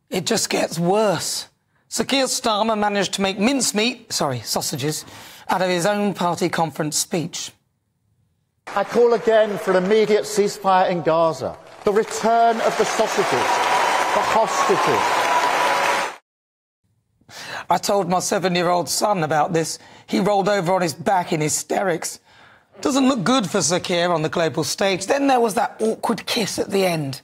It just gets worse. Sir Keir Starmer managed to make sausages, out of his own party conference speech. I call again for an immediate ceasefire in Gaza, the return of the sausages, the hostages. I told my 7-year-old son about this. He rolled over on his back in hysterics. Doesn't look good for Sir Keir on the global stage. Then there was that awkward kiss at the end.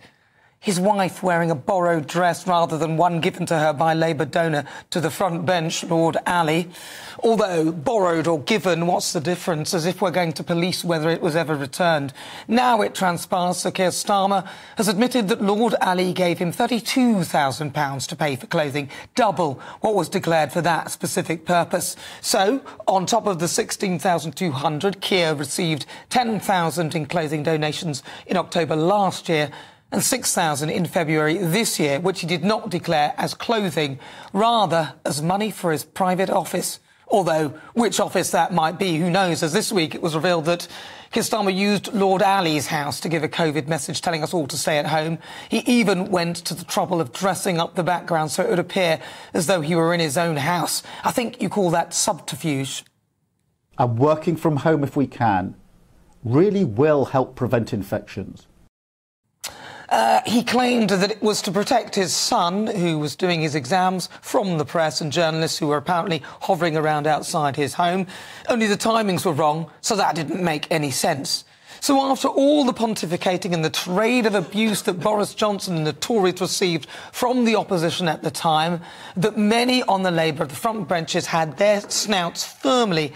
His wife wearing a borrowed dress rather than one given to her by Labour donor to the front bench, Lord Alli. Although, borrowed or given, what's the difference? As if we're going to police whether it was ever returned. Now it transpires Sir Keir Starmer has admitted that Lord Alli gave him £32,000 to pay for clothing, double what was declared for that specific purpose. So, on top of the £16,200, Keir received £10,000 in clothing donations in October last year, and £6,000 in February this year, which he did not declare as clothing, rather as money for his private office. Although, which office that might be, who knows, as this week it was revealed that Keir Starmer used Lord Alli's house to give a COVID message telling us all to stay at home. He even went to the trouble of dressing up the background so it would appear as though he were in his own house. I think you call that subterfuge. And working from home if we can really will help prevent infections. He claimed that it was to protect his son, who was doing his exams, from the press and journalists who were apparently hovering around outside his home. Only the timings were wrong, so that didn't make any sense. So after all the pontificating and the trade of abuse that Boris Johnson and the Tories received from the opposition at the time, that many on the Labour, the front benches, had their snouts firmly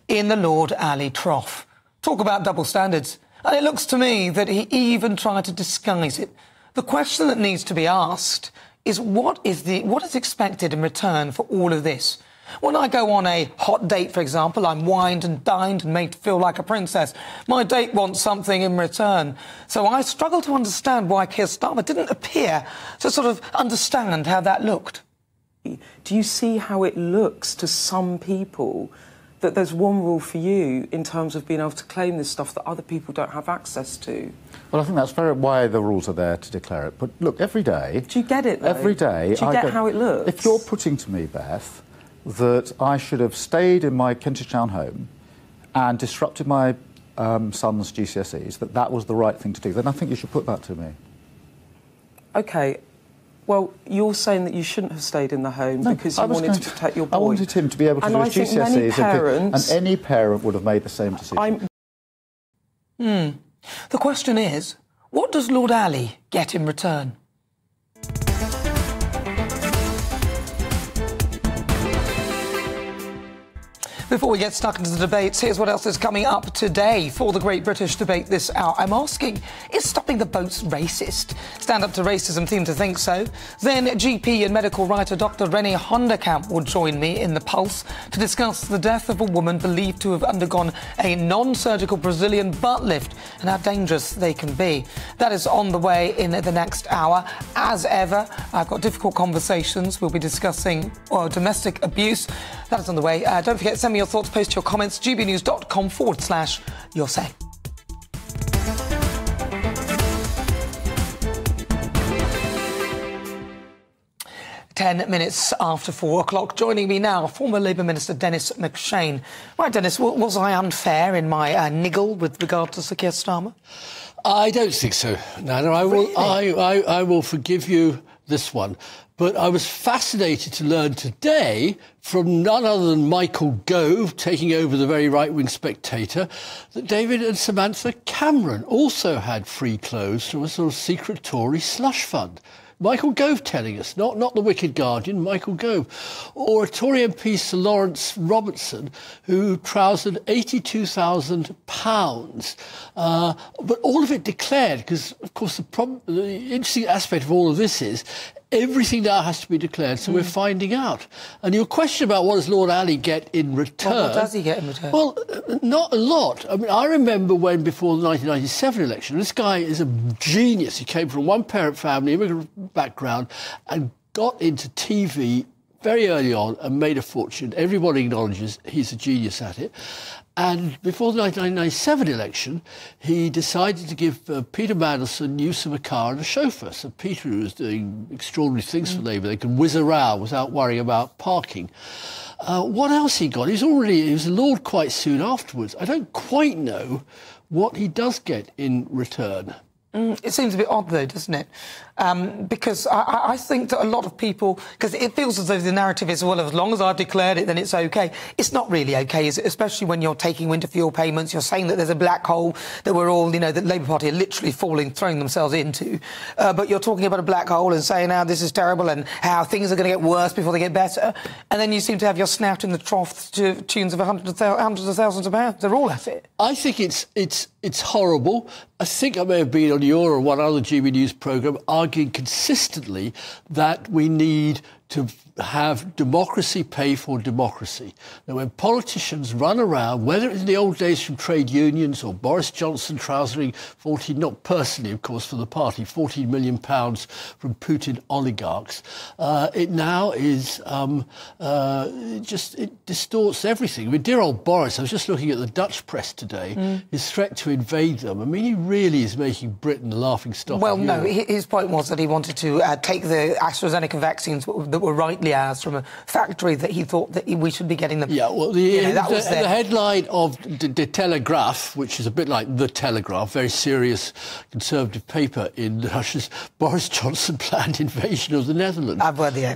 in the Lord Alli trough. Talk about double standards. And it looks to me that he even tried to disguise it. The question that needs to be asked is what is expected in return for all of this? When I go on a hot date, for example, I'm wined and dined and made to feel like a princess. My date wants something in return. So I struggle to understand why Keir Starmer didn't appear to sort of understand how that looked. Do you see how it looks to some people that there's one rule for you in terms of being able to claim this stuff that other people don't have access to? Well, I think that's why the rules are there, to declare it. But look, every day... Do you get it, though? Every day... Do you get how it looks? If you're putting to me, Beth, that I should have stayed in my Kentish Town home and disrupted my son's GCSEs, that was the right thing to do, then I think you should put that to me. OK. Well, you're saying that you shouldn't have stayed in the home because you wanted to protect your boy. I wanted him to be able to do his GCSEs, and any parent would have made the same decision. The question is, what does Lord Alli get in return? Before we get stuck into the debates, here's what else is coming up today for the Great British Debate this hour. I'm asking, is stopping the boats racist? Stand Up to Racism seem to think so. Then GP and medical writer Dr Rennie Honderkamp will join me in The Pulse to discuss the death of a woman believed to have undergone a non-surgical Brazilian butt lift and how dangerous they can be. That is on the way in the next hour. As ever, I've got difficult conversations. We'll be discussing domestic abuse. That is on the way. Don't forget, send me your thoughts, post your comments, gbnews.com/your say. 10 minutes after 4 o'clock. Joining me now, former Labour Minister Dennis McShane. Right, Dennis, was I unfair in my niggle with regard to Sir Keir Starmer? I don't think so, Nana. I will forgive you this one. But I was fascinated to learn today from none other than Michael Gove, taking over the very right-wing Spectator, that David and Samantha Cameron also had free clothes from a sort of secret Tory slush fund. Michael Gove telling us, not the Wicked Guardian, Michael Gove. Or a Tory MP, Sir Lawrence Robertson, who trousered £82,000. But all of it declared, because, of course, the interesting aspect of all of this is everything now has to be declared, so we're finding out. And your question about what does Lord Alli get in return... Well, what does he get in return? Well, not a lot. I mean, I remember when, before the 1997 election, this guy is a genius. He came from a one-parent family, immigrant background, and got into TV very early on and made a fortune. Everybody acknowledges he's a genius at it. And before the 1997 election, he decided to give Peter Mandelson use of a car and a chauffeur. So Peter, who was doing extraordinary things for Labour, they could whiz around without worrying about parking. What else he got? He was a Lord quite soon afterwards. I don't quite know what he does get in return. It seems a bit odd, though, doesn't it? Because I think that a lot of people... Because it feels as though the narrative is, well, as long as I've declared it, then it's OK. It's not really OK, is it? Especially when you're taking winter fuel payments, you're saying that there's a black hole that we're all, that the Labour Party are literally throwing themselves into. But you're talking about a black hole and saying, now this is terrible and how things are going to get worse before they get better. And then you seem to have your snout in the trough to tunes of hundreds of thousands of pounds. They're all at it. I think it's horrible. I think I may have been on your or one other GB News programme arguing consistently that we need to have democracy pay for democracy. Now, when politicians run around, whether it's in the old days from trade unions or Boris Johnson trousering 14, not personally, of course, for the party, £14 million from Putin oligarchs, it now is it distorts everything. I mean, dear old Boris, I was just looking at the Dutch press today, his threat to invade them. I mean, he really is making Britain the laughing stock of Europe. No, his point was that he wanted to take the AstraZeneca vaccines that were rightly ours from a factory that he thought that we should be getting them. Yeah, well, the headline of De Telegraaf, which is a bit like The Telegraph, very serious conservative paper in Russia's Boris Johnson planned invasion of the Netherlands. I've read the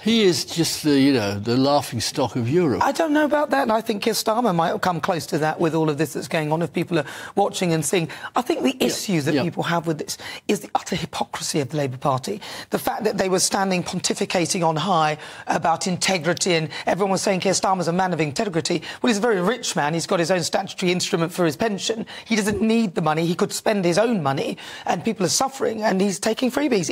he is just the laughing stock of Europe. I don't know about that, and I think Keir Starmer might come close to that with all of this that's going on if people are watching and seeing. I think the issues that people have with this is the utter hypocrisy of the Labour Party. The fact that they were standing pontificating on high about integrity, and everyone was saying Keir Starmer's a man of integrity. Well, he's a very rich man. He's got his own statutory instrument for his pension. He doesn't need the money. He could spend his own money, and people are suffering, and he's taking freebies.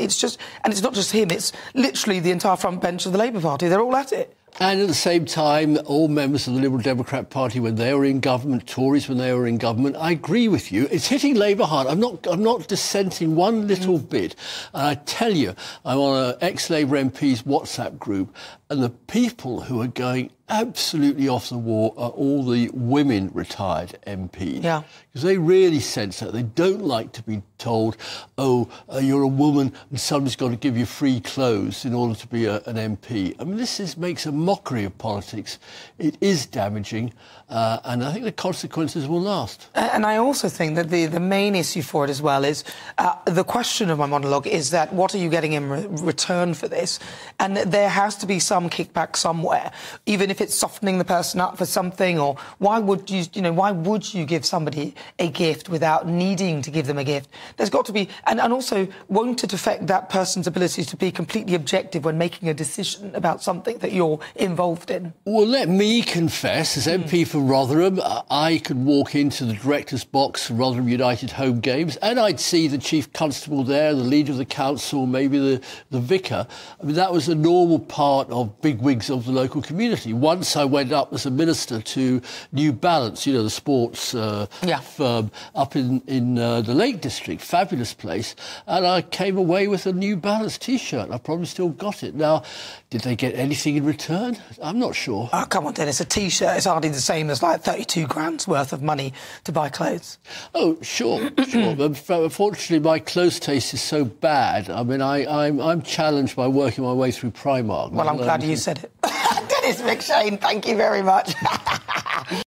And it's not just him. It's literally the entire front bench of the Labour Party. They're all at it. And at the same time, all members of the Liberal Democrat Party, when they were in government, Tories when they were in government, I agree with you. It's hitting Labour hard. I'm not dissenting one little bit. And I tell you, I'm on an ex-Labour MP's WhatsApp group, and the people who are going absolutely off the wall are all the women retired MPs. Yeah. Because they really sense that. They don't like to be told, you're a woman and somebody's got to give you free clothes in order to be an MP. I mean, this makes a mockery of politics. It is damaging, and I think the consequences will last. And I also think that the main issue for it as well is the question of my monologue is that what are you getting in return for this? And there has to be some kickback somewhere, even if it's softening the person up for something. Or why would you give somebody a gift without needing to give them a gift? There's got to be, and also, won't it affect that person's ability to be completely objective when making a decision about something that you're involved in? Well, let me confess, as MP for Rotherham, I could walk into the director's box for Rotherham United home games and I'd see the chief constable there, the leader of the council, maybe the vicar. I mean, that was a normal part of bigwigs of the local community. Once I went up as a minister to New Balance, the sports firm up in the Lake District, fabulous place, and I came away with a New Balance T-shirt. I probably still got it. Now, did they get anything in return? I'm not sure. Oh, come on, Dennis, a T-shirt is hardly the same as like 32 grand's worth of money to buy clothes. Oh, sure. But unfortunately, my clothes taste is so bad. I mean, I'm challenged by working my way through Primark. Well, I'm glad you said it. Dennis McShane, thank you very much.